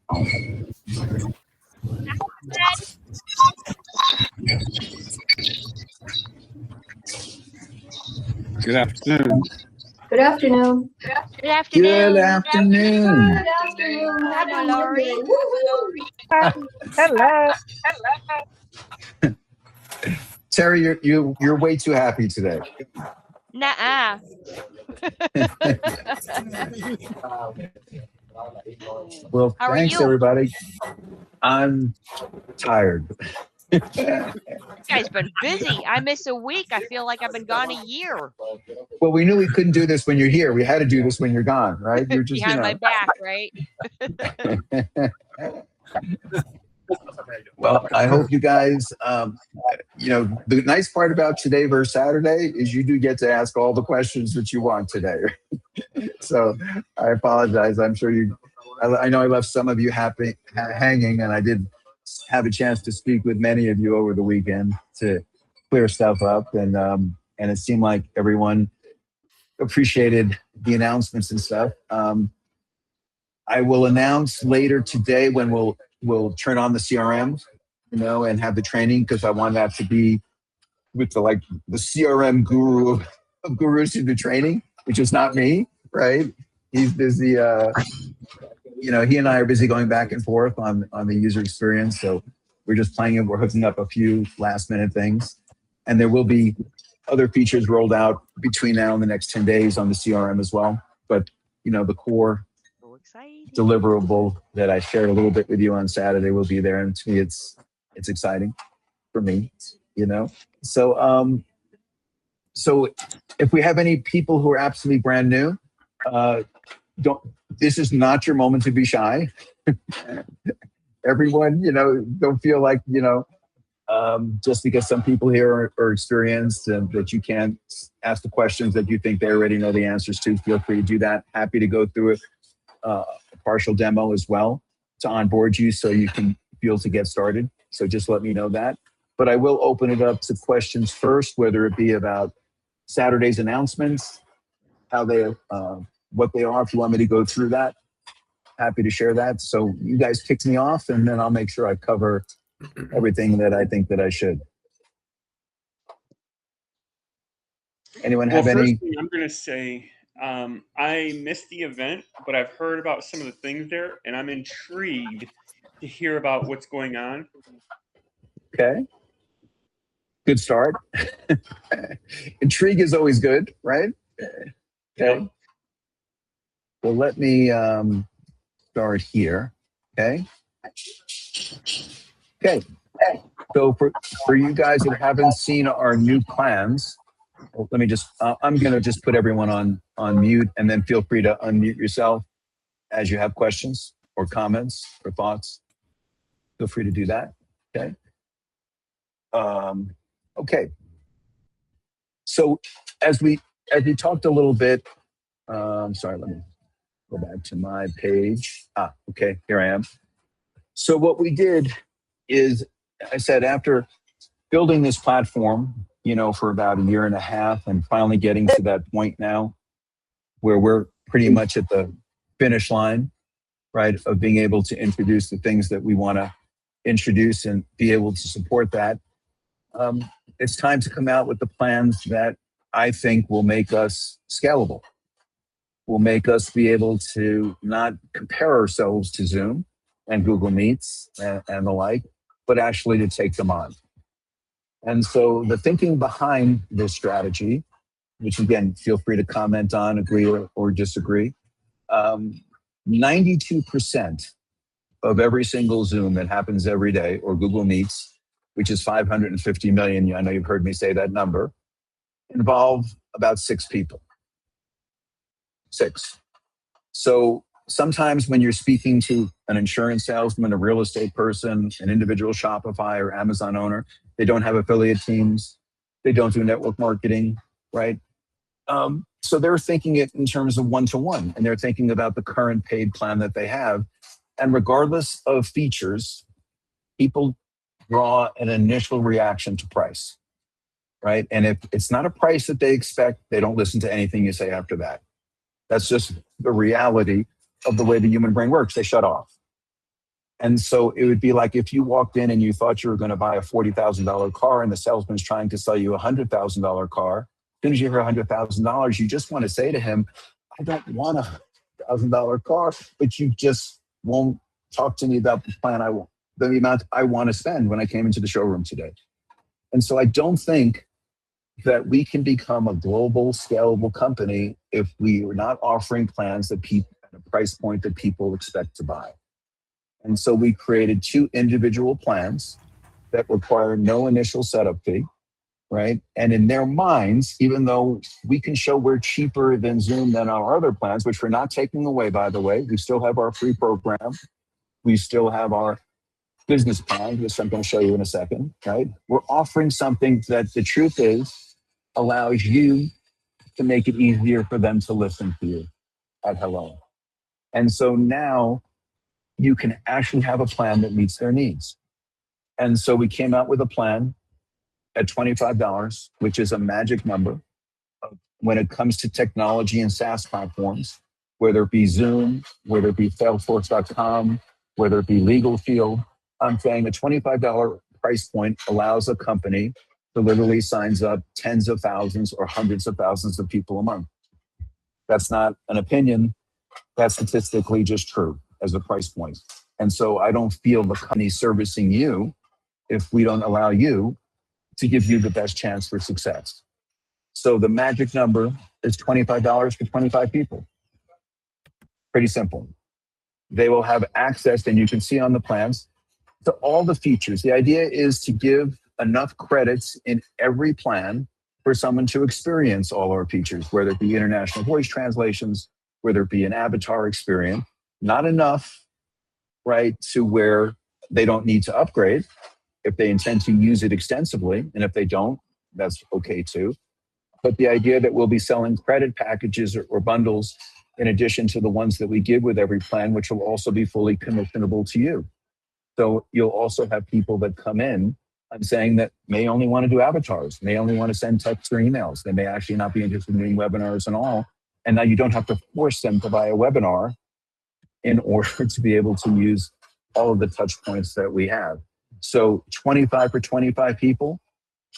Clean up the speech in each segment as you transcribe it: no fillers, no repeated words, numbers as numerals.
Good afternoon. Good afternoon. Good afternoon. Good afternoon. Good afternoon. Hi, Happy Mallory. Monday. Woohoo! Hello. Terry, you're way too happy today. Nuh-uh. Well, How are thanks you? everybody. I'm tired. You guys been busy. I miss a week. I feel like I've been gone a year. Well, we knew we couldn't do this when you're here. We had to do this when you're gone, right? You're just, Behind my back, right? Well, I hope you guys, the nice part about today versus Saturday is you do get to ask all the questions that you want today. So I apologize. I'm sure I know I left some of you hanging, and I did have a chance to speak with many of you over the weekend to clear stuff up. And it seemed like everyone appreciated the announcements and stuff. I will announce later today when we'll turn on the CRM, and have the training, because I want that to be with the CRM guru of gurus who do training, which is not me, right? He's busy. He and I are busy going back and forth on the user experience. So we're just playing it. We're hooking up a few last minute things, and there will be other features rolled out between now and the next 10 days on the CRM as well. But the core deliverable that I shared a little bit with you on Saturday will be there, and to me it's exciting for me, so if we have any people who are absolutely brand new, this is not your moment to be shy. Everyone, don't feel like just because some people here are experienced and that you can't ask the questions that you think they already know the answers to. Feel free to do that. Happy to go through it. A partial demo as well to onboard you so you can feel to get started. So just let me know that. But I will open it up to questions first, whether it be about Saturday's announcements, how they, what they are. If you want me to go through that, happy to share that. So you guys kick me off, and then I'll make sure I cover everything that I think that I should. Anyone have any? First thing I'm going to say, I missed the event, but I've heard about some of the things there, and I'm intrigued to hear about what's going on. Okay. Good start. Intrigue is always good, right? Okay. Yeah. Well, let me start here. Okay. Okay. So for you guys that haven't seen our new plans, let me just, I'm going to just put everyone on mute, and then feel free to unmute yourself as you have questions or comments or thoughts. Feel free to do that. Okay. Okay. So as we talked a little bit, sorry, let me go back to my page. Okay, here I am. So what we did is, I said, after building this platform, for about a year and a half, and finally getting to that point now where we're pretty much at the finish line, right, of being able to introduce the things that we want to introduce and be able to support that. It's time to come out with the plans that I think will make us scalable, will make us be able to not compare ourselves to Zoom and Google Meets and the like, but actually to take them on. And so the thinking behind this strategy, which again, feel free to comment on, agree or disagree, 92% of every single Zoom that happens every day, or Google Meets, which is 550 million, I know you've heard me say that number, involve about 6 people. 6. So sometimes when you're speaking to an insurance salesman, a real estate person, an individual Shopify or Amazon owner, they don't have affiliate teams. They don't do network marketing, right? So they're thinking it in terms of one-to-one, and they're thinking about the current paid plan that they have. And regardless of features, people draw an initial reaction to price, right? And if it's not a price that they expect, they don't listen to anything you say after that. That's just the reality of the way the human brain works. They shut off. And so it would be like if you walked in and you thought you were going to buy a $40,000 car and the salesman's trying to sell you a $100,000 car. As soon as you hear $100,000, you just want to say to him, I don't want a $1,000 car, but you just won't talk to me about the plan I want, the amount I want to spend when I came into the showroom today. And so I don't think that we can become a global scalable company if we are not offering plans that people at a price point that people expect to buy. And so we created 2 individual plans that require no initial setup fee, right? And in their minds, even though we can show we're cheaper than Zoom than our other plans, which we're not taking away, by the way, we still have our free program. We still have our business plan, which I'm going to show you in a second, right? We're offering something that the truth is allows you to make it easier for them to listen to you at hello. And so now you can actually have a plan that meets their needs. And so we came out with a plan at $25, which is a magic number when it comes to technology and SaaS platforms, whether it be Zoom, whether it be Salesforce.com, whether it be Legal Field. I'm saying a $25 price point allows a company to literally signs up tens of thousands or hundreds of thousands of people a month. That's not an opinion. That's statistically just true as a price point. And so I don't feel the company servicing you if we don't allow you to give you the best chance for success. So the magic number is $25 for 25 people. Pretty simple. They will have access, and you can see on the plans, to all the features. The idea is to give enough credits in every plan for someone to experience all our features, whether it be international voice translations, whether it be an avatar experience. Not enough, right, to where they don't need to upgrade if they intend to use it extensively. And if they don't, that's okay too. But the idea that we'll be selling credit packages or bundles in addition to the ones that we give with every plan, which will also be fully commissionable to you. So you'll also have people that come in, I'm saying, that may only want to do avatars, may only want to send texts or emails. They may actually not be interested in doing webinars and all. And now you don't have to force them to buy a webinar in order to be able to use all of the touch points that we have. So 25 for 25 people,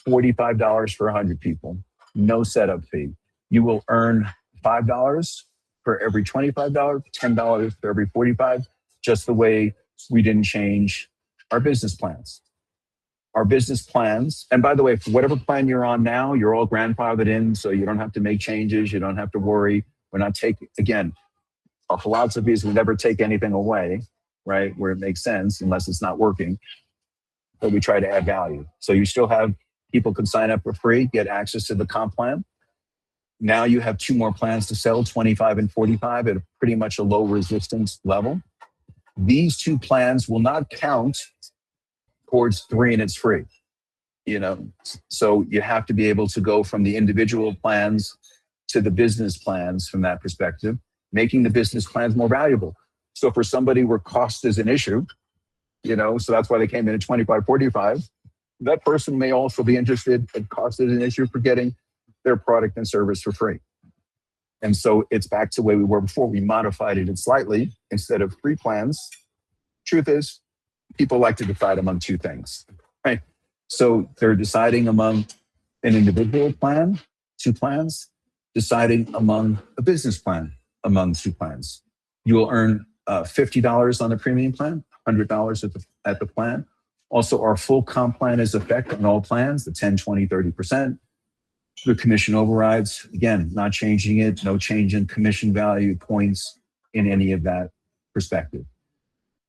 $45 for 100 people, no setup fee. You will earn $5 for every $25, $10 for every 45, just the way we didn't change our business plans. Our business plans, and by the way, for whatever plan you're on now, you're all grandfathered in, so you don't have to make changes. You don't have to worry. We're not taking, again, our philosophy is we never take anything away, right, where it makes sense, unless it's not working. But we try to add value. So you still have people can sign up for free, get access to the comp plan. Now you have 2 more plans to sell, 25 and 45, at pretty much a low resistance level. These 2 plans will not count towards 3 and it's free. You know, so you have to be able to go from the individual plans to the business plans from that perspective, making the business plans more valuable. So for somebody where cost is an issue, you know, so that's why they came in at 25, 45. That person may also be interested in cost is an issue for getting their product and service for free. And so it's back to the way we were before. We modified it slightly. Instead of 3 plans, truth is, people like to decide among 2 things, right? So they're deciding among an individual plan, 2 plans, deciding among a business plan, among 2 plans. You will earn $50 on the premium plan, $100 at the plan. Also, our full comp plan is effect on all plans, the 10, 20, 30%. The commission overrides, again, not changing it, no change in commission value points in any of that perspective.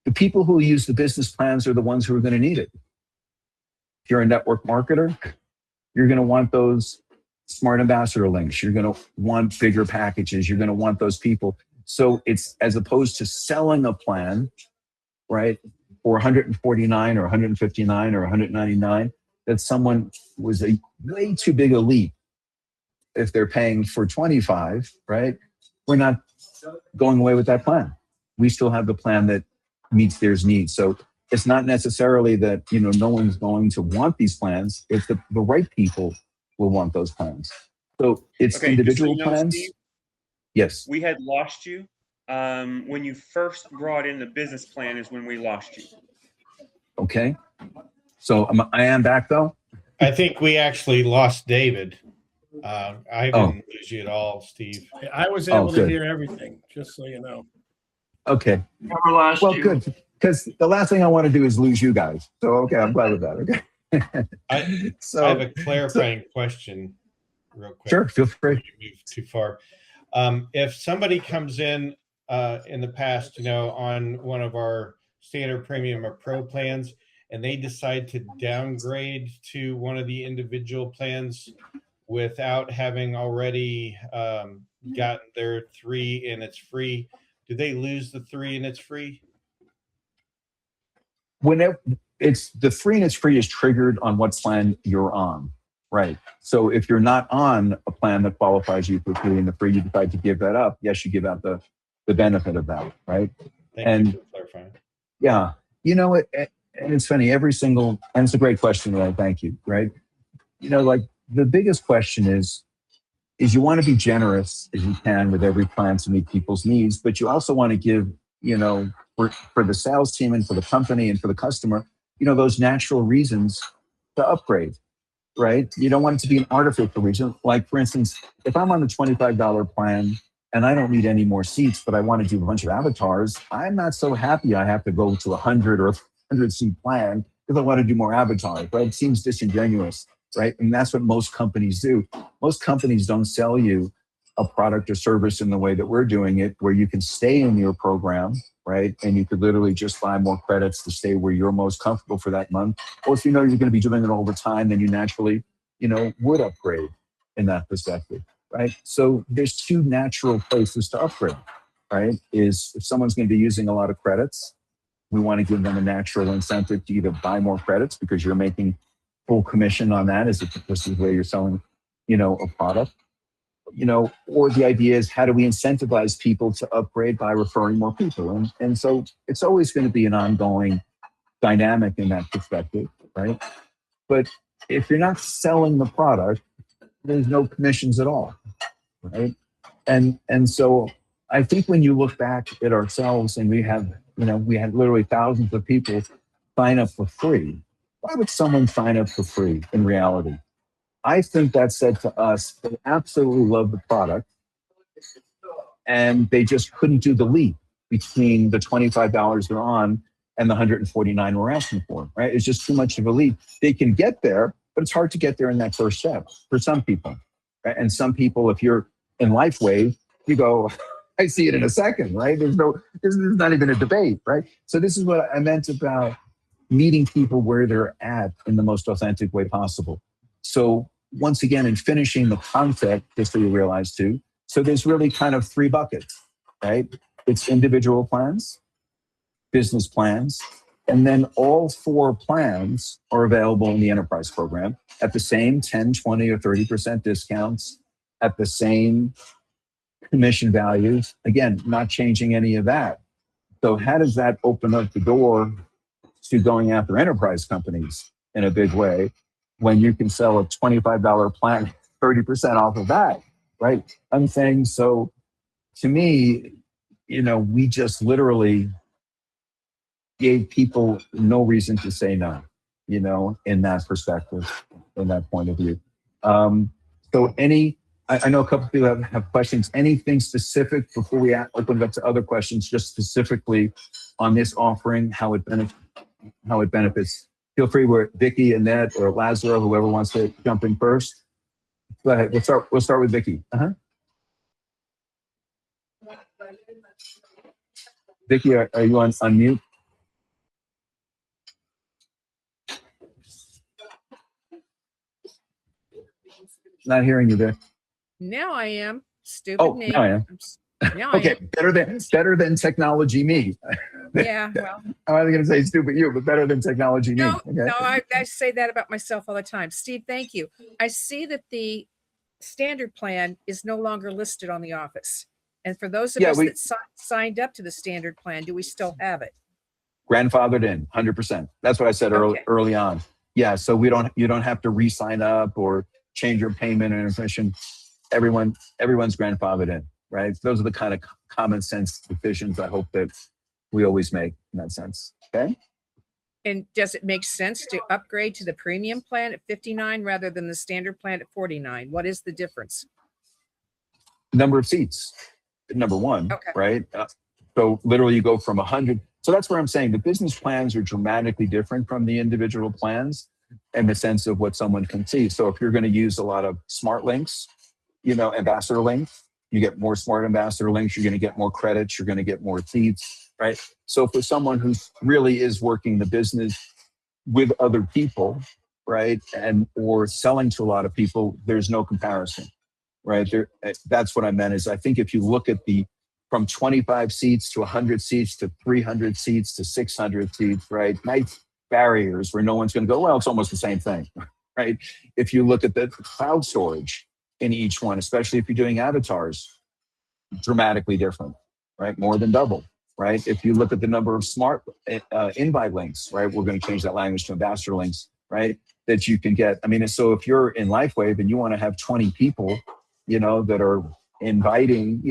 The people who use the business plans are the ones who are going to need it. If you're a network marketer, you're going to want those smart ambassador links. You're going to want bigger packages. You're going to want those people. So it's as opposed to selling a plan, right, for 149 or 159 or 199, that someone was a way too big a leap. If they're paying for 25, right, we're not going away with that plan. We still have the plan that meets their needs. So it's not necessarily that, you know, no one's going to want these plans. It's the right people will want those plans. So it's Okay, individual just so you know, plans. Steve, Yes. we had lost you when you first brought in the business plan is when we lost you. Okay. So I am back though. I think we actually lost David. I Oh. didn't lose you at all, Steve. I was able to good. hear everything, just so you know. Okay. Never lost Well, you. good. Because the last thing I want to do is lose you guys. So, okay, I'm glad with that. Okay. I have a clarifying question real quick. Sure, feel free. Before you move too far. If somebody comes in the past, on one of our standard premium or pro plans, and they decide to downgrade to one of the individual plans without having already gotten their 3 and it's free, do they lose the 3 and it's free? Whenever it's the 3 and it's free is triggered on what plan you're on, right? So if you're not on a plan that qualifies you for 3 and the free, you decide to give that up. Yes, you give out the benefit of that, right? Thank you for clarifying. Yeah, and it's funny. And it's a great question, right? Thank you, right? Like the biggest question is you want to be generous as you can with every plan to meet people's needs, but you also want to give, for the sales team and for the company and for the customer, those natural reasons to upgrade, right? You don't want it to be an artificial reason. Like, for instance, if I'm on the $25 plan and I don't need any more seats, but I want to do a bunch of avatars, I'm not so happy I have to go to 100 or 100 seat plan because I want to do more avatars, right? It seems disingenuous, right? And that's what most companies do. Most companies don't sell you a product or service in the way that we're doing it, where you can stay in your program, right? And you could literally just buy more credits to stay where you're most comfortable for that month. Or if you know you're going to be doing it all the time, then you naturally, would upgrade in that perspective, right? So there's 2 natural places to upgrade, right? Is if someone's going to be using a lot of credits, we want to give them a natural incentive to either buy more credits because you're making full commission on that as if this is where you're selling, a product. Or the idea is how do we incentivize people to upgrade by referring more people? And so it's always going to be an ongoing dynamic in that perspective, right? But if you're not selling the product, there's no commissions at all, right? And so I think when you look back at ourselves and we had literally thousands of people sign up for free. Why would someone sign up for free in reality? I think that said to us, they absolutely love the product and they just couldn't do the leap between the $25 they're on and the $149 we're asking for, right? It's just too much of a leap. They can get there, but it's hard to get there in that first step for some people, right? And some people, if you're in LifeWave, you go, I see it in a second, right? There's not even a debate, right? So this is what I meant about meeting people where they're at in the most authentic way possible. So once again, in finishing the concept, just so you realize too, so there's really kind of 3 buckets, right? It's individual plans, business plans, and then all 4 plans are available in the enterprise program at the same 10, 20, or 30% discounts, at the same commission values. Again, not changing any of that. So how does that open up the door to going after enterprise companies in a big way when you can sell a $25 plan 30% off of that, right? I'm saying, so to me, we just literally gave people no reason to say no, in that perspective, in that point of view. So I know a couple of people have questions. Anything specific before we open it up to other questions, just specifically on this offering, how it benefits? Feel free, where Vicky, Annette, or Lazaro, whoever wants to jump in first. Go ahead. We'll start with Vicky. Vicky, are you on mute? Not hearing you there. Now I am. Stupid Oh, name. now I am. Now Okay, I am. better than technology me. Yeah, well. I was going to say stupid you, but better than technology me. No, Okay. no, I say that about myself all the time. Steve, thank you. I see that the standard plan is no longer listed on the office. And for those of us that signed up to the standard plan, do we still have it? Grandfathered in, 100%. That's what I said early on. Yeah, so you don't have to re-sign up or change your payment or information. Everyone's grandfathered in, right? Those are the kind of common sense decisions I hope that we always make in that sense. Okay. And does it make sense to upgrade to the premium plan at 59 rather than the standard plan at 49? What is the difference? Number of seats, number one, Okay. right? So literally you go from 100. So that's where I'm saying the business plans are dramatically different from the individual plans in the sense of what someone can see. So if you're going to use a lot of smart links, ambassador links, you get more smart ambassador links, you're going to get more credits, you're going to get more seats, right? So for someone who really is working the business with other people, right, and or selling to a lot of people, there's no comparison, right? That's what I meant is I think if you look at from 25 seats to 100 seats to 300 seats to 600 seats, right? Nice barriers where no one's going to go, well, it's almost the same thing, right? If you look at the cloud storage in each one, especially if you're doing avatars, dramatically different, right? More than double, right? If you look at the number of smart invite links, right? We're going to change that language to ambassador links, right? That you can get. I mean, so if you're in LifeWave and you want to have 20 people, that are inviting,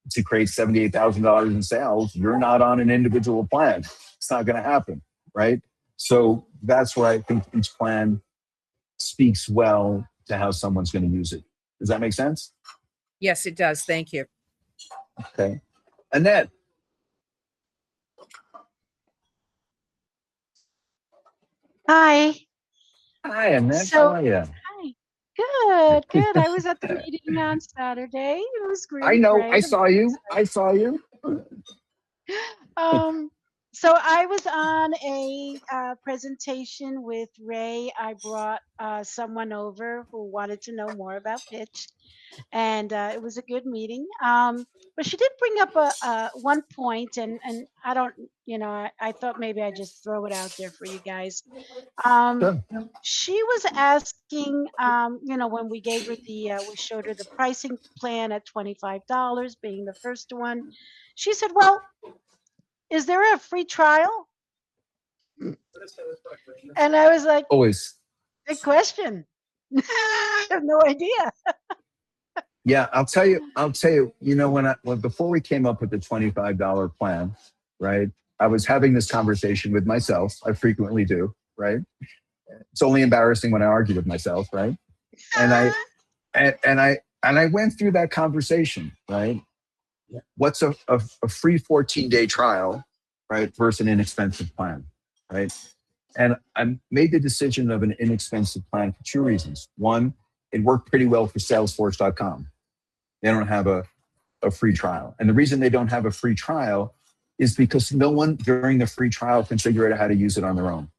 to create $78,000 in sales, you're not on an individual plan. It's not going to happen, right? So that's where I think each plan speaks well to how someone's going to use it. Does that make sense? Yes, it does. Thank you. Okay. Annette. Hi. Hi, Annette. So- How are you? Hi. Good. I was at the meeting on Saturday. It was great. I know. Right? I saw you. So I was on a presentation with Ray. I brought someone over who wanted to know more about Pxch, and it was a good meeting. But she did bring up one point, and I don't, I thought maybe I just throw it out there for you guys. Sure. She was asking, when we gave her we showed her the pricing plan at $25 being the first one. She said, well, is there a free trial? And I was like, Always. good question. I have no idea. Yeah, I'll tell you, when before we came up with the $25 plan, right? I was having this conversation with myself. I frequently do, right? It's only embarrassing when I argue with myself, right? And I went through that conversation, right? What's a free 14-day trial, right, versus an inexpensive plan, right? And I made the decision of an inexpensive plan for two reasons. One, it worked pretty well for Salesforce.com. They don't have a free trial. And the reason they don't have a free trial is because no one during the free trial can figure out how to use it on their own.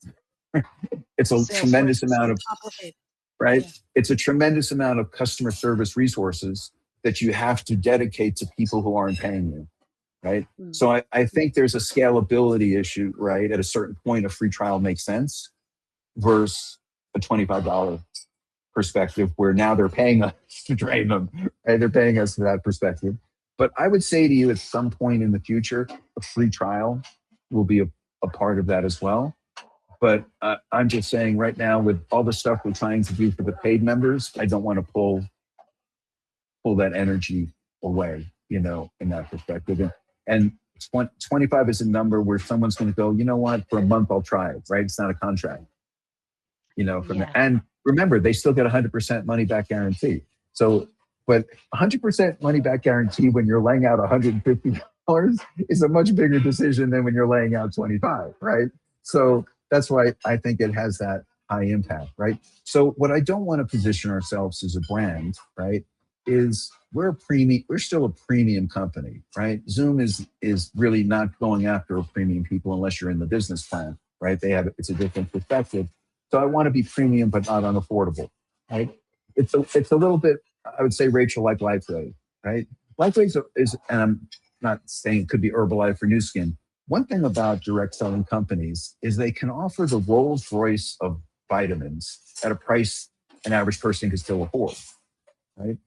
It's a Salesforce tremendous is amount of, complicated. right? Yeah. It's a tremendous amount of customer service resources that you have to dedicate to people who aren't paying you, right? Mm. So I think there's a scalability issue, right? At a certain point, a free trial makes sense versus a $25 perspective where now they're paying us to train them, right? They're paying us for that perspective. But I would say to you at some point in the future, a free trial will be a part of that as well. But I'm just saying right now with all the stuff we're trying to do for the paid members, I don't want to pull that energy away, in that perspective. And 25 is a number where someone's going to go, you know what, for a month, I'll try it, right? It's not a contract, and remember, they still get 100% money back guarantee. So, but 100% money back guarantee when you're laying out $150 is a much bigger decision than when you're laying out 25, right? So that's why I think it has that high impact, right? So what I don't want to position ourselves as a brand, right, is we're still a premium company, right? Zoom is really not going after premium people unless you're in the business plan, right? It's a different perspective. So I want to be premium, but not unaffordable, right? It's a little bit, I would say, Rachel, like LifeWave, right? LifeWave is, and I'm not saying it could be Herbalife or New Skin. One thing about direct selling companies is they can offer the Rolls Royce of vitamins at a price an average person can still afford, right?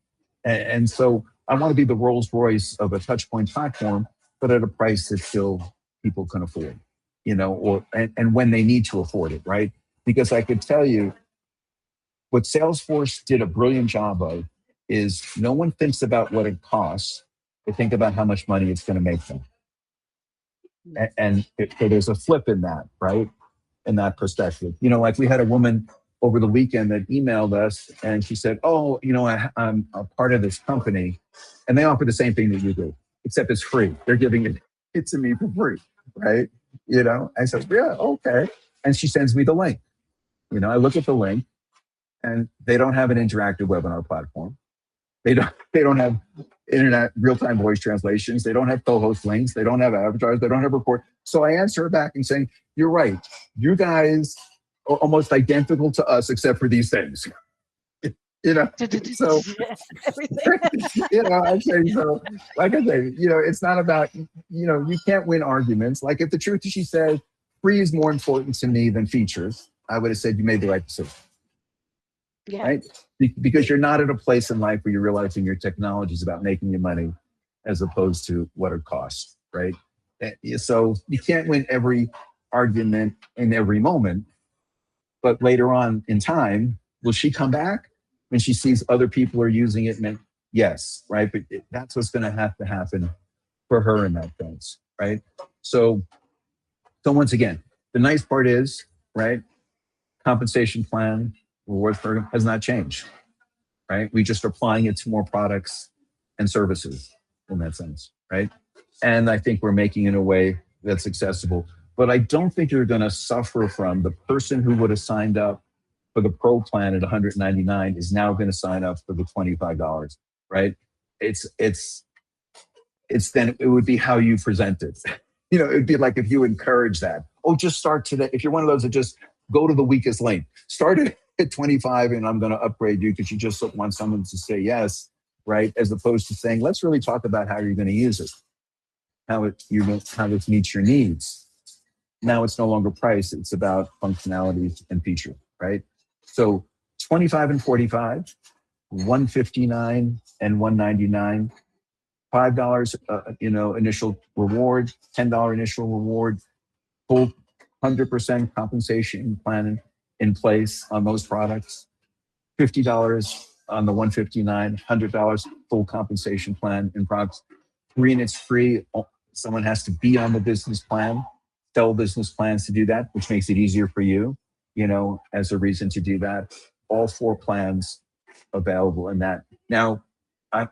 And so I want to be the Rolls Royce of a touchpoint platform, but at a price that still people can afford, and when they need to afford it, right? Because I could tell you what Salesforce did a brilliant job of is no one thinks about what it costs. They think about how much money it's going to make them. So there's a flip in that, right? In that perspective. Like we had a woman over the weekend that emailed us and she said, oh, I'm a part of this company and they offer the same thing that you do, except it's free. They're giving it to me for free, right? I said, yeah, okay. And she sends me the link. I look at the link and they don't have an interactive webinar platform. They don't have internet real-time voice translations. They don't have co-host links. They don't have avatars. They don't have report. So I answer her back and saying, you're right. You guys are almost identical to us, except for these things. So, I'm saying, so, like I say, it's not about, you can't win arguments. Like if the truth is she said, free is more important to me than features, I would have said you made the right decision. Yeah. Right? Because you're not at a place in life where you're realizing your technology is about making you money as opposed to what it costs, right? So you can't win every argument in every moment, but later on in time, will she come back when she sees other people are using it? And yes, right? But that's what's going to have to happen for her in that sense, right? So once again, the nice part is, right, compensation plan, rewards program has not changed, right? We just are applying it to more products and services in that sense, right? And I think we're making it in a way that's accessible. But I don't think you're going to suffer from the person who would have signed up for the pro plan at $199 is now going to sign up for the $25, right? It's then it would be how you present it. It'd be like if you encourage that. Oh, just start today. If you're one of those that just go to the weakest link, start it at 25 and I'm going to upgrade you because you just want someone to say yes, right? As opposed to saying, let's really talk about how you're going to use it, how it meets your needs. Now it's no longer price, it's about functionality and feature, right? So 25 and 45, 159 and 199, $5 initial reward, $10 initial reward, full 100% compensation plan in place on those products, $50 on the 159, $100 full compensation plan in products. Free and it's free. Someone has to be on the business plan, sell business plans to do that, which makes it easier for you, as a reason to do that. All 4 plans available in that. Now,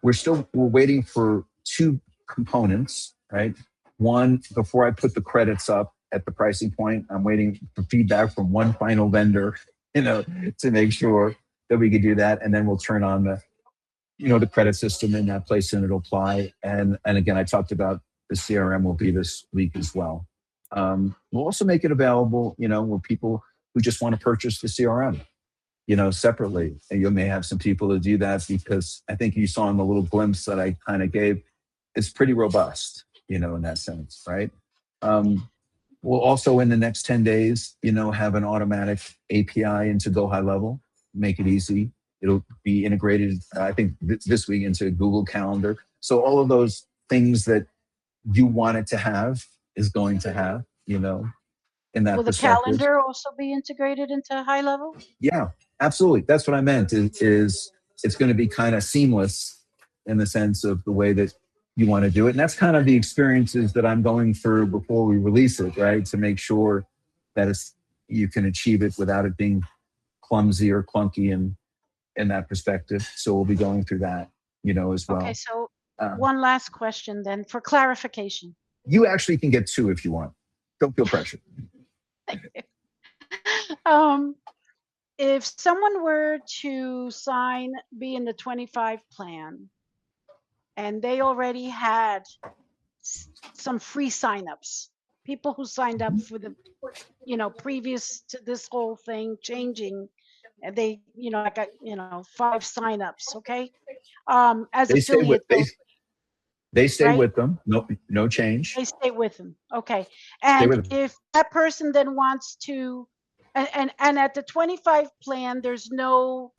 we're waiting for 2 components, right? One, before I put the credits up at the pricing point, I'm waiting for feedback from one final vendor, to make sure that we could do that. And then we'll turn on the credit system in that place and it'll apply. And again, I talked about the CRM will be this week as well. We'll also make it available, where people who just want to purchase the CRM, separately. And you may have some people to do that because I think you saw in the little glimpse that I kind of gave, it's pretty robust, in that sense, right? We'll also in the next 10 days, have an automatic API into Go High Level, make it easy. It'll be integrated, I think this week into Google Calendar. So all of those things that you wanted to have is going to have, in that Will the perspective. calendar also be integrated into High Level? Yeah, absolutely. That's what I meant. Is it's going to be kind of seamless in the sense of the way that you want to do it, and that's kind of the experiences that I'm going through before we release it, right? To make sure that you can achieve it without it being clumsy or clunky, and in that perspective. So we'll be going through that, as well. Okay, so one last question then for clarification. You actually can get 2 if you want. Don't feel pressured. If someone were to be in the 25 plan, and they already had some free signups, people who signed up for the, previous to this whole thing changing, and they, I got, 5 signups, okay? As They stay with affiliate, they stay right? with them. No change. They stay with them. Okay. Stay And with them. if that person then wants to, and at the 25 plan, there's no,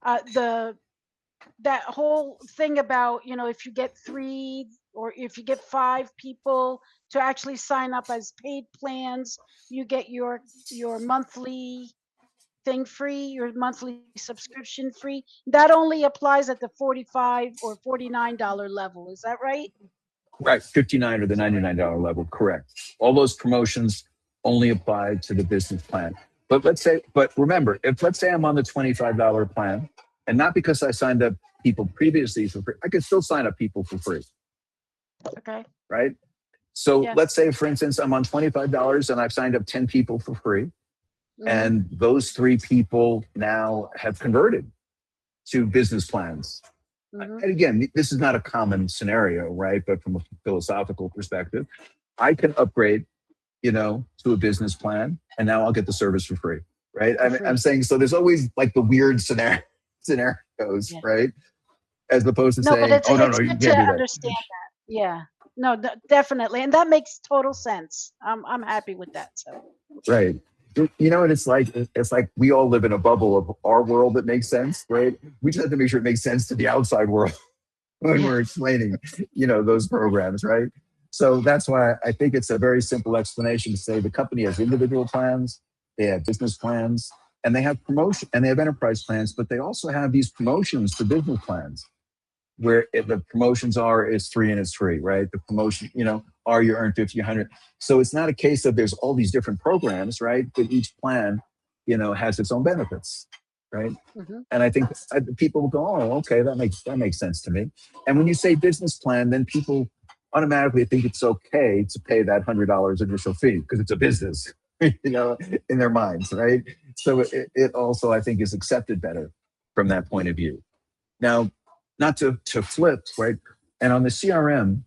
that whole thing about, if you get 3 or if you get 5 people to actually sign up as paid plans, you get your monthly thing free, your monthly subscription free. That only applies at the $45 or $49 level. Is that right? Right, 59 or the $99 level, correct. All those promotions only apply to the business plan. But remember, if let's say I'm on the $25 plan, and not because I signed up people previously for free, I could still sign up people for free, Okay. right? So Yes. let's say, for instance, I'm on $25 and I've signed up 10 people for free, Mhm. and those 3 people now have converted to business plans. Mhm. And again, this is not a common scenario, right? But from a philosophical perspective, I can upgrade, to a business plan, and now I'll get the service for free, right? For free. I'm saying, so there's always like the weird scenarios, Yeah. right? As opposed to No, but saying, it's oh, no, it's you good can't to do that. understand that. Yeah. No, definitely, and that makes total sense. I'm happy with that. So. Right. And it's like we all live in a bubble of our world that makes sense, right? We just have to make sure it makes sense to the outside world when we're explaining, those programs, right? So that's why I think it's a very simple explanation to say the company has individual plans, they have business plans, and they have promotion, and they have enterprise plans, but they also have these promotions for business plans, where the promotions are is free and it's free, right? The promotion, are you earn 50, 100. So it's not a case of there's all these different programs, right? But each plan, has its own benefits, right? Mhm. And I think people will go, oh, okay, that makes sense to me. And when you say business plan, then people automatically think it's okay to pay that $100 initial fee because it's a business, in their minds, right? So it also, I think, is accepted better from that point of view. Now, not to flip, right? And on the CRM,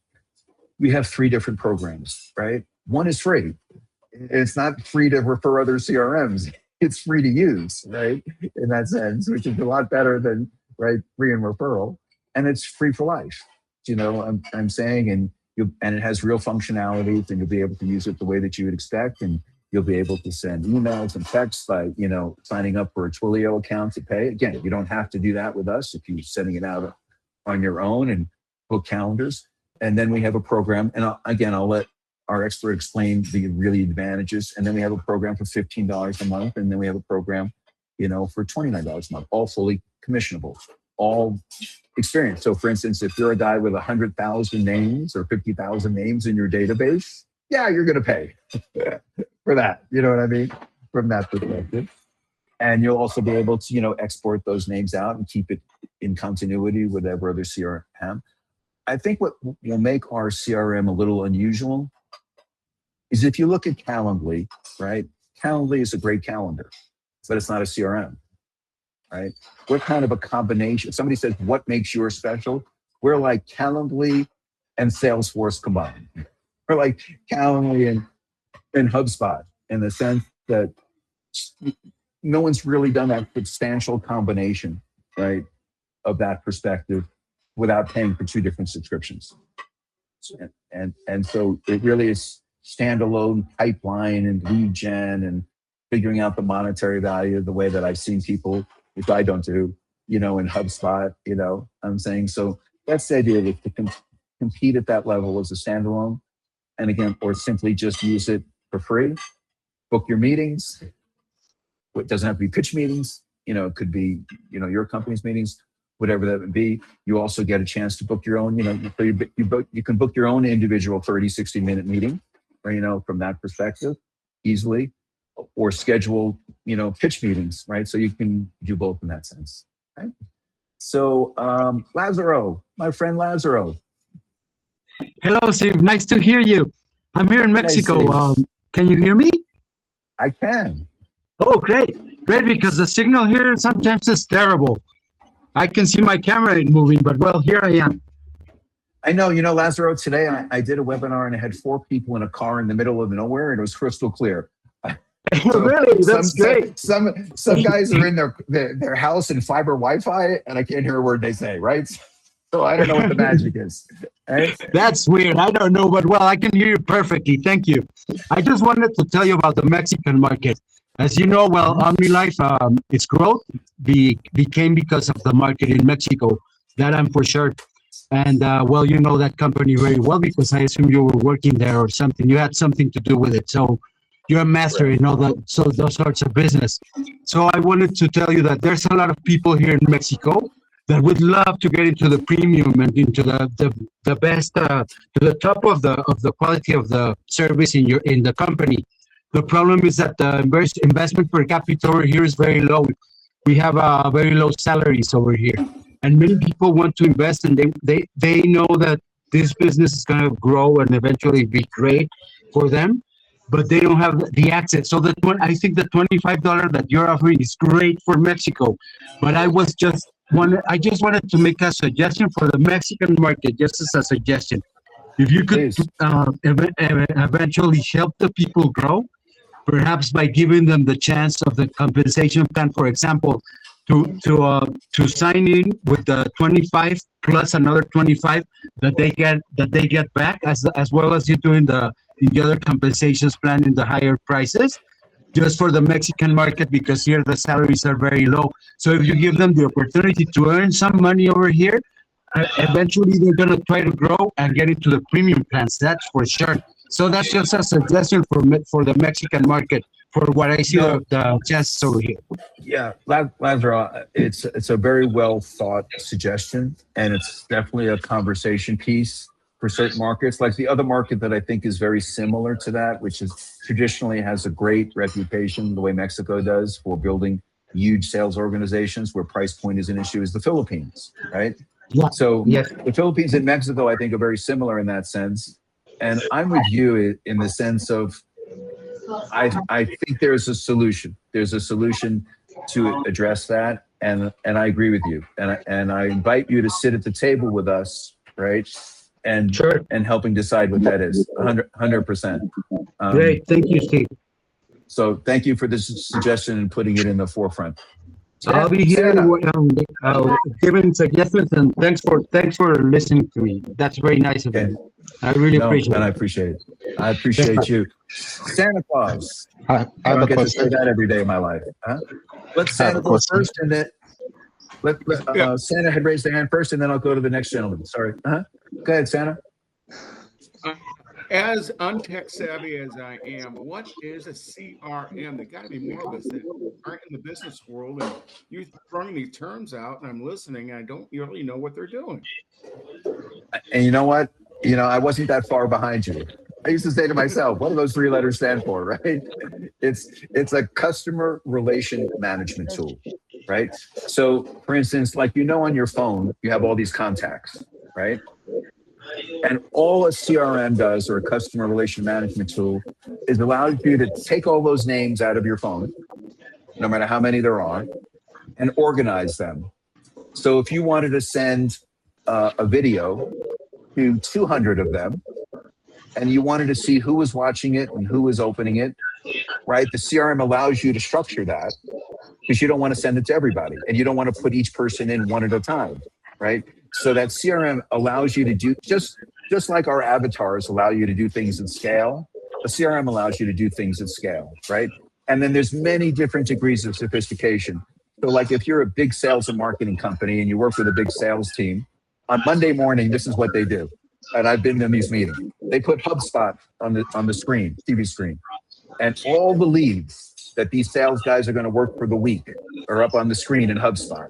we have 3 different programs, right? One is free. It's not free to refer other CRMs. It's free to use, right? In that sense, which is a lot better than, right, free and referral. And it's free for life. I'm saying, and it has real functionalities, and you'll be able to use it the way that you would expect, and you'll be able to send emails and texts by, signing up for a Twilio account to pay. Again, you don't have to do that with us if you're sending it out on your own and book calendars. And then we have a program, and I'll let our expert explain the really advantages. And then we have a program for $15 a month, and then we have a program, for $29 a month, all fully commissionable, all experience. So for instance, if you're a guy with 100,000 names or 50,000 names in your database, yeah, you're going to pay for that. You know what I mean? From that perspective. And you'll also be able to, export those names out and keep it in continuity with every other CRM. I think what will make our CRM a little unusual is if you look at Calendly, right? Calendly is a great calendar, but it's not a CRM, right? We're kind of a combination. Somebody says, what makes yours special? We're like Calendly and Salesforce combined. We're like Calendly and HubSpot in the sense that no one's really done that substantial combination, right, of that perspective without paying for 2 different subscriptions. And so it really is standalone pipeline and lead gen and figuring out the monetary value the way that I've seen people, which I don't do, in HubSpot, I'm saying. So that's the idea, is to compete at that level as a standalone. And again, or simply just use it for free, book your meetings. It doesn't have to be pitch meetings. It could be, your company's meetings, whatever that would be. You also get a chance to book your own, you can book your own individual 30, 60-minute meeting, or, from that perspective easily, or schedule, pitch meetings, right? So you can do both in that sense, right? So Lazaro, my friend Lazaro. Hello, Steve. Nice to hear you. I'm here in Mexico. Nice, Can you hear me? I can. Oh, great. Great, because the signal here sometimes is terrible. I can see my camera moving, but well, here I am. I know, Lazaro, today I did a webinar and I had 4 people in a car in the middle of nowhere, and it was crystal clear. So really? That's great. Some guys are in their house in fiber Wi-Fi, and I can't hear a word they say, right? So I don't know what the magic is. Right? That's weird. I don't know, but well, I can hear you perfectly. Thank you. I just wanted to tell you about the Mexican market. As you know, well, OmniLife, its growth became because of the market in Mexico. That I'm for sure. And well, you know that company very well because I assume you were working there or something. You had something to do with it. So you're a master in all those sorts of business. So I wanted to tell you that there's a lot of people here in Mexico that would love to get into the premium and into the best to the top of the quality of the service in the company. The problem is that the investment per capita over here is very low. We have very low salaries over here, and many people want to invest, and they know that this business is going to grow and eventually be great for them, but they don't have the access. So I think the $25 that you're offering is great for Mexico, but I just wanted to make a suggestion for the Mexican market, just as a suggestion. If you could eventually help the people grow, perhaps by giving them the chance of the compensation plan, for example, to sign in with the 25 plus another 25 that they get back, as well as you doing the other compensations plan in the higher prices, just for the Mexican market, because here the salaries are very low. So if you give them the opportunity to earn some money over here, eventually they're going to try to grow and get into the premium plans. That's for sure. So that's just a suggestion for the Mexican market, for what I see the chances over here. Yeah, Lazaro, it's a very well thought suggestion, and it's definitely a conversation piece for certain markets. Like the other market that I think is very similar to that, which is traditionally has a great reputation, the way Mexico does, for building huge sales organizations where price point is an issue, is the Philippines, right? Yeah. So yes. The Philippines and Mexico, I think, are very similar in that sense. And I'm with you in the sense of, I think there's a solution. There's a solution to address that, and I agree with you. And I invite you to sit at the table with us, right? And Sure. And helping decide what that is. 100%. Great, thank you, Steve. So thank you for this suggestion and putting it in the forefront. I'll be here giving suggestions, and thanks for listening to me. That's very nice of you. I really appreciate it. And I appreciate it. I appreciate you. Santa Claus. I I have don't a get to say question. that every day of my life. Huh? Let Santa go first, and then Santa had raised their hand first, and then I'll go to the next gentleman. Sorry. Go ahead, Santa. As untech savvy as I am, what is a CRM? There got to be more of us that aren't in the business world, and you're throwing these terms out, and I'm listening, and I don't really know what they're doing. And you know what? I wasn't that far behind you. I used to say to myself, what do those three letters stand for, right? It's a customer relation management tool, right? So, for instance, like on your phone, you have all these contacts, right? And all a CRM does, or a customer relation management tool, is allows you to take all those names out of your phone, no matter how many there are, and organize them. So if you wanted to send a video to 200 of them, and you wanted to see who was watching it and who was opening it, right? The CRM allows you to structure that, because you don't want to send it to everybody, and you don't want to put each person in one at a time, right? So that CRM allows you to do, just like our avatars allow you to do things at scale, the CRM allows you to do things at scale, right? And then there's many different degrees of sophistication. So like if you're a big sales and marketing company and you work with a big sales team, on Monday morning, this is what they do. And I've been in these meetings. They put HubSpot on the screen, TV screen. And all the leads that these sales guys are going to work for the week are up on the screen in HubSpot.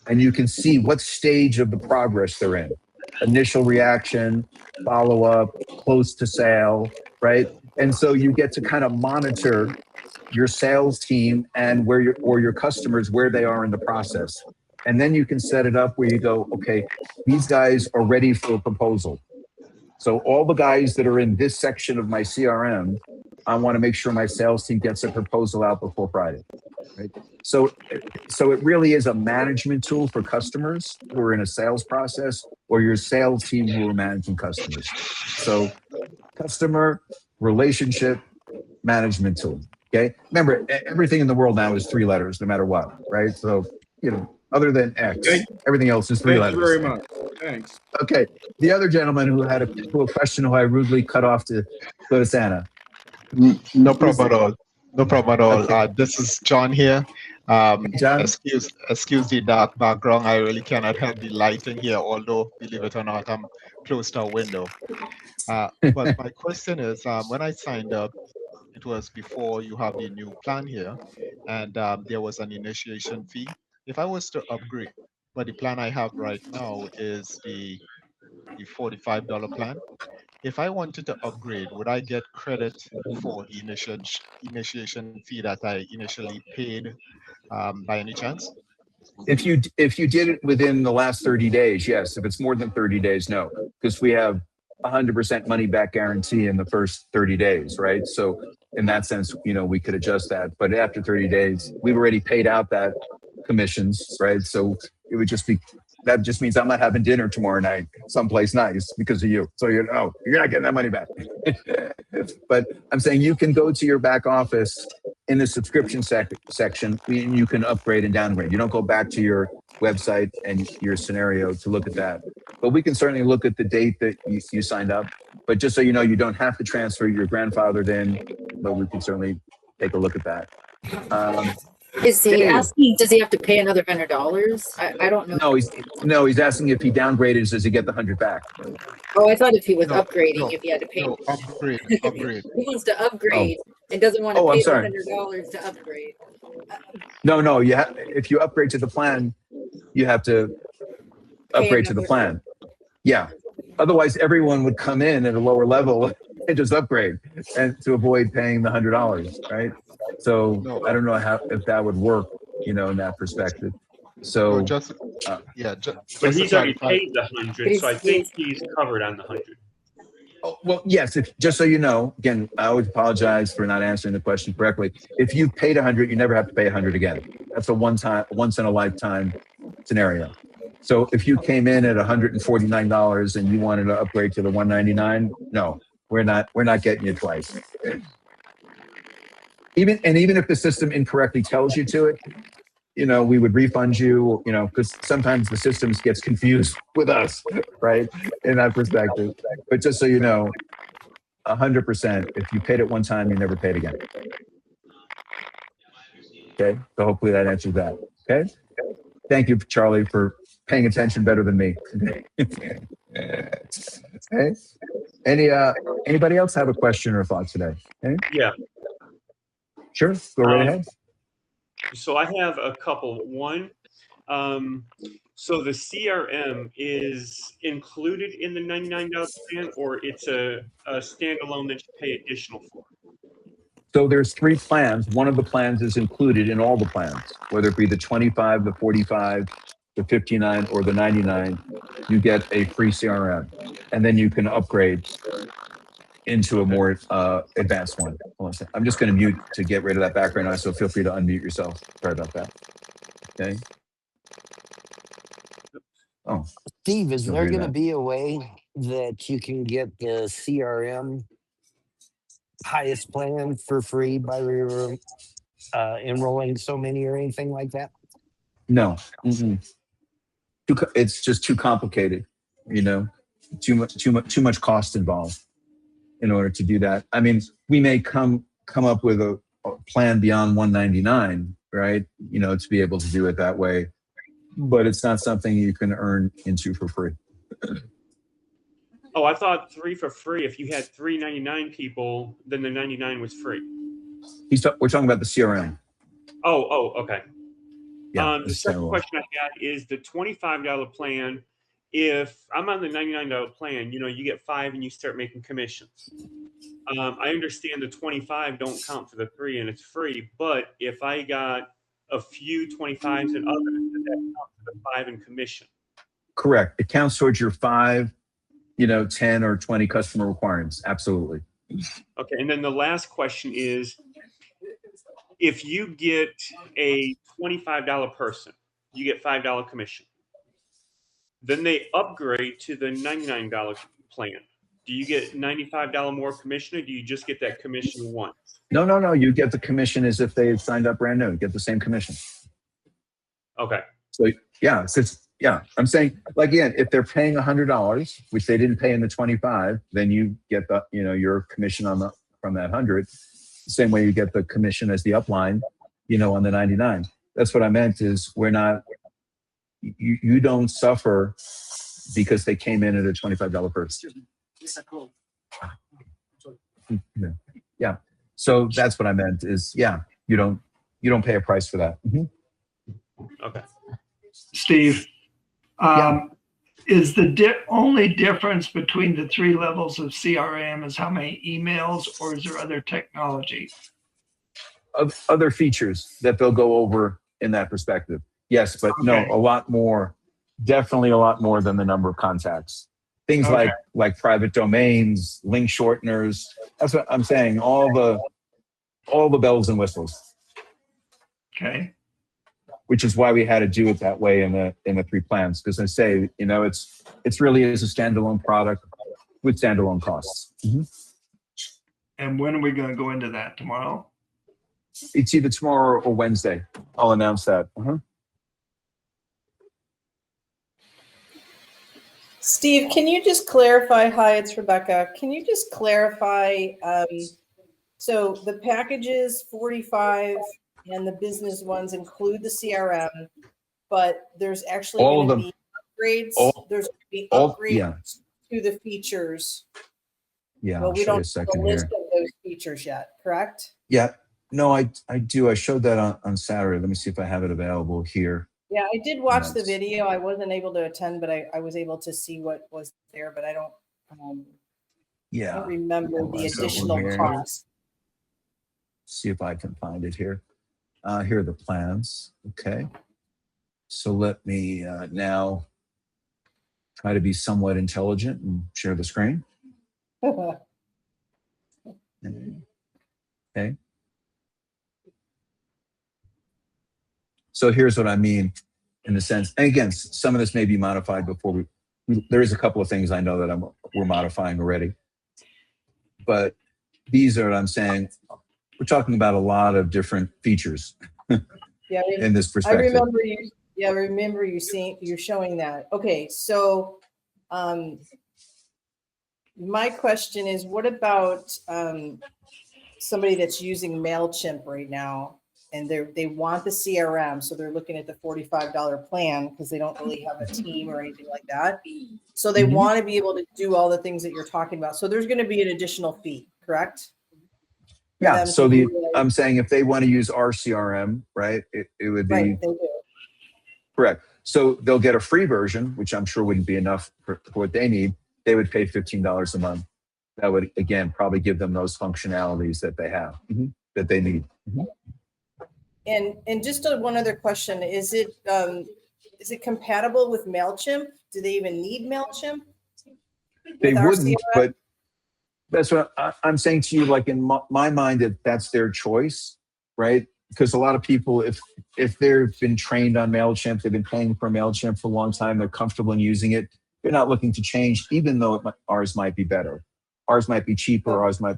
And you can see what stage of the progress they're in. Initial reaction, follow-up, close to sale, right? And so you get to kind of monitor your sales team and your customers, where they are in the process. And then you can set it up where you go, okay, these guys are ready for a proposal. So all the guys that are in this section of my CRM, I want to make sure my sales team gets a proposal out before Friday, right? So it really is a management tool for customers who are in a sales process, or your sales team who are managing customers. So customer relationship management tool, okay? Remember, everything in the world now is three letters, no matter what, right? So, other than X, everything else is three letters. Thank you very much. Thanks. Okay. The other gentleman who had a question who I rudely cut off to go to Santa. No problem at all. No problem at all. Okay. This is John here. John? Excuse the dark background. I really cannot help the lighting here, although, believe it or not, I'm close to a window. But my question is, when I signed up, it was before you have the new plan here, and there was an initiation fee. If I was to upgrade, but the plan I have right now is the $45 plan. If I wanted to upgrade, would I get credit for the initiation fee that I initially paid by any chance? If you did it within the last 30 days, yes. If it's more than 30 days, no, because we have 100% money back guarantee in the first 30 days, right? So in that sense, we could adjust that. But after 30 days, we've already paid out that commissions, right? So it would just be, that just means I'm not having dinner tomorrow night someplace nice because of you. So you're not getting that money back. But I'm saying you can go to your back office in the subscription section, and you can upgrade and downgrade. You don't go back to your website and your scenario to look at that. But we can certainly look at the date that you signed up. But just so you know, you don't have to transfer your grandfathered in, but we can certainly take a look at that. Is he Dave. asking, does he have to pay another $100? I don't know. He's asking if he downgraded, does he get the 100 back? Oh, I thought if he was No, upgrading, no, if he had to pay. no, upgrade. He wants to upgrade and doesn't want to I'm pay the sorry. $100 to upgrade. No. If you upgrade to the plan, you have to upgrade to the plan. Yeah. Otherwise, everyone would come in at a lower level and just upgrade, and to avoid paying the $100, right? So I don't know if that would work, in that perspective. So No, just But to he's already clarify. paid the 100, so I think he's covered on the 100. Oh, well, yes. Just so you know, again, I always apologize for not answering the question correctly. If you paid 100, you never have to pay 100 again. That's a once in a lifetime scenario. So if you came in at $149 and you wanted to upgrade to the 199, no, we're not getting you twice. Even if the system incorrectly tells you to it, we would refund you, because sometimes the systems gets confused with us, right? In that perspective. But just so you know, 100%, if you paid it one time, you never paid again. Okay, so hopefully that answers that. Okay, thank you, Charlie, for paying attention better than me. Okay. Anybody else have a question or thought today? Okay? Yeah. Sure, go right ahead. So I have a couple. One, so the CRM is included in the $99 plan, or it's a standalone that you pay additional for? So there's 3 plans. One of the plans is included in all the plans, whether it be the 25, the 45, the 59, or the 99. You get a free CRM, and then you can upgrade into a more advanced one. I'm just going to mute to get rid of that background noise, so feel free to unmute yourself. Sorry about that. Okay. Oh, Steve, is You'll there hear going to that. be a way that you can get the CRM highest plan for free by enrolling so many or anything like that? No. Mm-mm. It's just too complicated. Too much cost involved in order to do that. I mean, we may come up with a plan beyond 199, right? To be able to do it that way, but it's not something you can earn into for free. Oh, I thought 3 for free. If you had 399 people, then the 99 was free. We're talking about the CRM. Oh, okay. Yeah. The second question I had is the $25 plan. If I'm on the $99 plan, you get 5 and you start making commissions. I understand the 25 don't count for the 3 and it's free, but if I got a few 25s and others, does that count for the 5 in commission? Correct. It counts towards your 5, 10 or 20 customer requirements. Absolutely. Okay. And then the last question is, if you get a $25 person, you get $5 commission. Then they upgrade to the $99 plan. Do you get $95 more commission, or do you just get that commission once? No. You get the commission as if they had signed up brand new. You get the same commission. Okay. So I'm saying, like, again, if they're paying $100, which they didn't pay in the 25, then you get the your commission from that 100. The same way you get the commission as the upline, on the 99. That's what I meant. Is you don't suffer because they came in at a $25 purchase. Yeah. So that's what I meant is, yeah, you don't pay a price for that. Okay. Steve, Yeah. is the only difference between the 3 levels of CRM is how many emails, or is there other technology? Of other features that they'll go over in that perspective. Yes, but no, Okay. a lot more, definitely a lot more than the number of contacts. Things Okay. like private domains, link shorteners. That's what I'm saying. All the bells and whistles. Okay. Which is why we had to do it that way in the 3 plans. Because I say, it's really is a standalone product with standalone costs. And when are we going to go into that? Tomorrow? It's either tomorrow or Wednesday. I'll announce that. Steve, can you just clarify? Hi, it's Rebecca. Can you just clarify? So the packages 45 and the business ones include the CRM, but there's actually All going of to them. be upgrades. There's going to be upgrades Yeah. to the features. Yeah. Well, I'll we show you don't a have second a list here. of those features yet, correct? Yeah. No, I do. I showed that on Saturday. Let me see if I have it available here. Yeah, I did watch the Nice. video. I wasn't able to attend, but I was able to see what was there, but I don't remember the Let's go additional here. cost. See if I can find it here. Here are the plans. Okay. So let me now try to be somewhat intelligent and share the screen. Okay. So here's what I mean in the sense, and again, some of this may be modified before there is a couple of things I know that we're modifying already. But these are what I'm saying. We're talking about a lot of different features Yeah, in this perspective. I remember you. Yeah, I remember you're showing that. Okay, so my question is, what about somebody that's using MailChimp right now, and they want the CRM, so they're looking at the $45 plan because they don't really have a team or anything like that. So they want to be able to do all the things that you're talking about. So there's going to be an additional fee, correct? Yeah. So I'm saying if they want to use our CRM, right, it would be right, they do. Correct. So they'll get a free version, which I'm sure wouldn't be enough for what they need. They would pay $15 a month. That would, again, probably give them those functionalities that they have, that they need. And just one other question: is it compatible with MailChimp? Do they even need MailChimp? They wouldn't, but that's what I'm saying to you. Like in my mind, that's their choice, right? Because a lot of people, if they've been trained on MailChimp, they've been paying for MailChimp for a long time, they're comfortable in using it. They're not looking to change, even though ours might be better. Ours might be cheaper. Ours might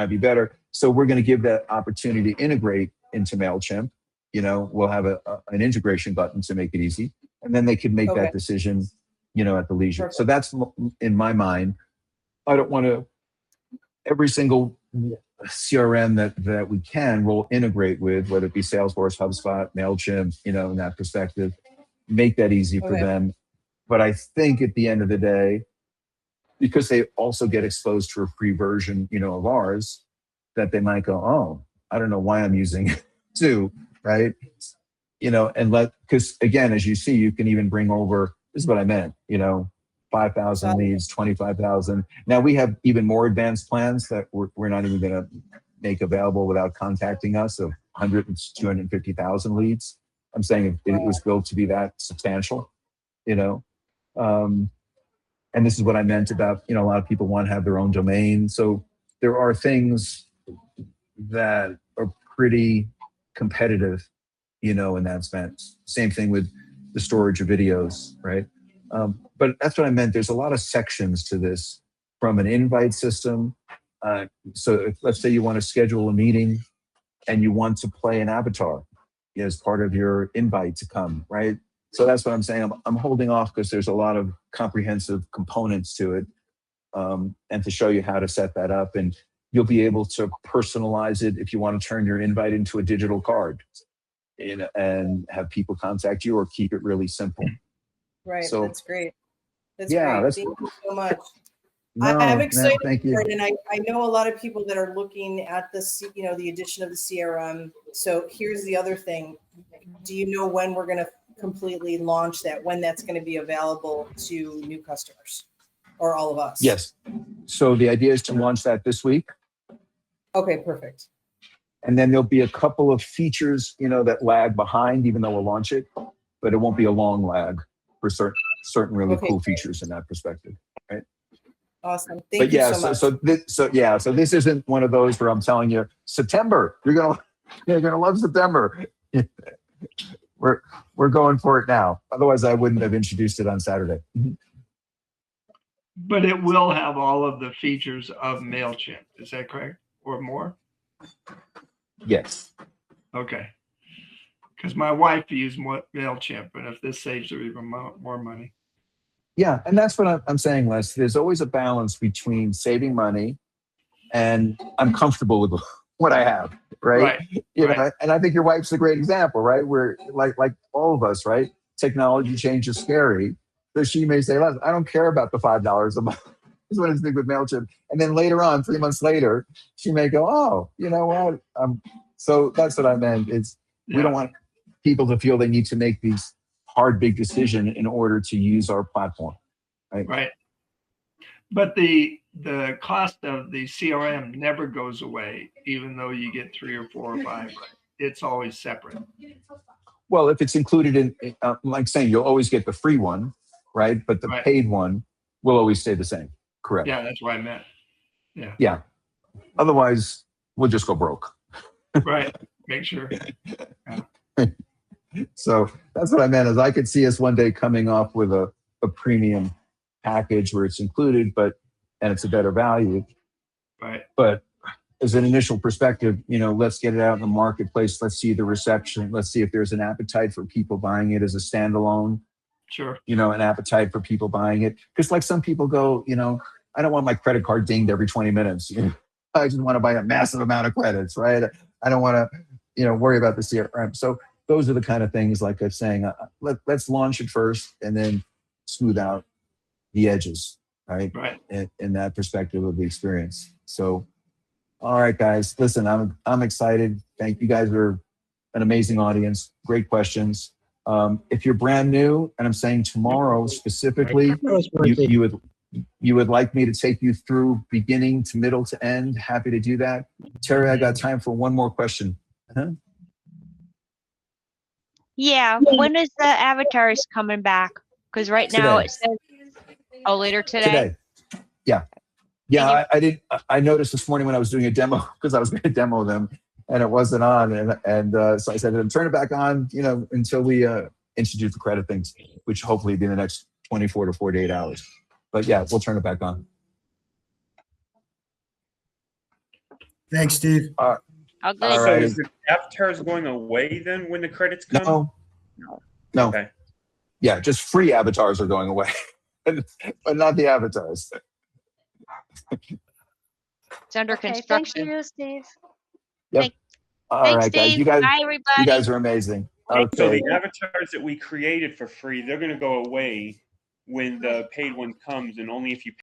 be better. So we're going to give that opportunity to integrate into MailChimp. We'll have an integration button to make it easy, and then they can make that decision, at the leisure. So that's in my mind. I don't want to every single CRM that we can, we'll integrate with, whether it be Salesforce, HubSpot, MailChimp, in that perspective, make that easy for them. But I think at the end of the day, because they also get exposed to a free version, of ours, that they might go, oh, I don't know why I'm using it too, right? Because again, as you see, you can even bring over, this is what I meant, 5,000 leads, 25,000. Now we have even more advanced plans that we're not even going to make available without contacting us of 100 and 250,000 leads. I'm saying it was built to be that substantial, and this is what I meant about, a lot of people want to have their own domain. So there are things that are pretty competitive, in that sense. Same thing with the storage of videos, right? But that's what I meant. There's a lot of sections to this, from an invite system. So if, let's say you want to schedule a meeting and you want to play an avatar as part of your invite to come, right? So that's what I'm saying. I'm holding off because there's a lot of comprehensive components to it, and to show you how to set that up. And you'll be able to personalize it if you want to turn your invite into a digital card, and have people contact you, or keep it really simple. Right. So, that's great. That's yeah, great. Thank you so much. I'm No, excited thank for you. it, and I know a lot of people that are looking at this, the addition of the CRM. So here's the other thing. Do you know when we're going to completely launch that, when that's going to be available to new customers or all of us? Yes. So the idea is to launch that this week. Okay, perfect. And then there'll be a couple of features, that lag behind, even though we'll launch it, but it won't be a long lag for certain really cool features in that perspective, right? Awesome. Thank you so much. So this isn't one of those where I'm telling you September, you're gonna love September. We're going for it now. Otherwise, I wouldn't have introduced it on Saturday. But it will have all of the features of MailChimp. Is that correct? Or more? Yes. Okay. Because my wife used MailChimp, and if this saves her even more money. Yeah, and that's what I'm saying, Les. There's always a balance between saving money and I'm comfortable with what I have, right? And I think your wife's a great example, right? Where like all of us, right? Technology change is scary. So she may say, Les, I don't care about the $5 a month. This is what it's big with MailChimp. And then later on, 3 months later, she may go, oh, you know what? So that's what I meant. We don't want people to feel they need to make these hard, big decision in order to use our platform. Right. But the cost of the CRM never goes away, even though you get 3 or 4 or 5. It's always separate. Well, if it's included in, like saying, you'll always get the free one, right? But the paid one will always stay the same. Correct. Yeah, that's what I meant. Yeah. Yeah. Otherwise, we'll just go broke. Right. Make sure. Yeah. So that's what I meant. Is I could see us one day coming up with a premium package where it's included, and it's a better value. Right. But as an initial perspective, let's get it out in the marketplace. Let's see the reception. Let's see if there's an appetite for people buying it as a standalone. Sure. An appetite for people buying it. Because like some people go, I don't want my credit card dinged every 20 minutes. I just want to buy a massive amount of credits, right? I don't want to, worry about the CRM. So those are the kind of things, like I'm saying, let's launch it first and then smooth out the edges, right? In that perspective of the experience. So, all right, guys, listen, I'm excited. Thank you. Guys are an amazing audience. Great questions. If you're brand new, and I'm saying tomorrow specifically, you would like me to take you through beginning to middle to end, happy to do that. Terry, I got time for one more question. Yeah, when is the avatars coming back? Because right now it says, later today. Yeah. I noticed this morning when I was doing a demo, because I was going to demo them and it wasn't on, and so I said, turn it back on, until we introduce the credit things, which hopefully be in the next 24 to 48 hours. But yeah, we'll turn it back on. Thanks, Steve. Oh, good. So is the avatars going away then when the credits come? No. Okay. Yeah, just free avatars are going away, but not the avatars. It's under construction. Thank you, Steve. Yep. All Thanks, right, guys. Steve. Bye, everybody. You guys are amazing. So Okay. the avatars that we created for free, they're going to go away when the paid one comes, and only if you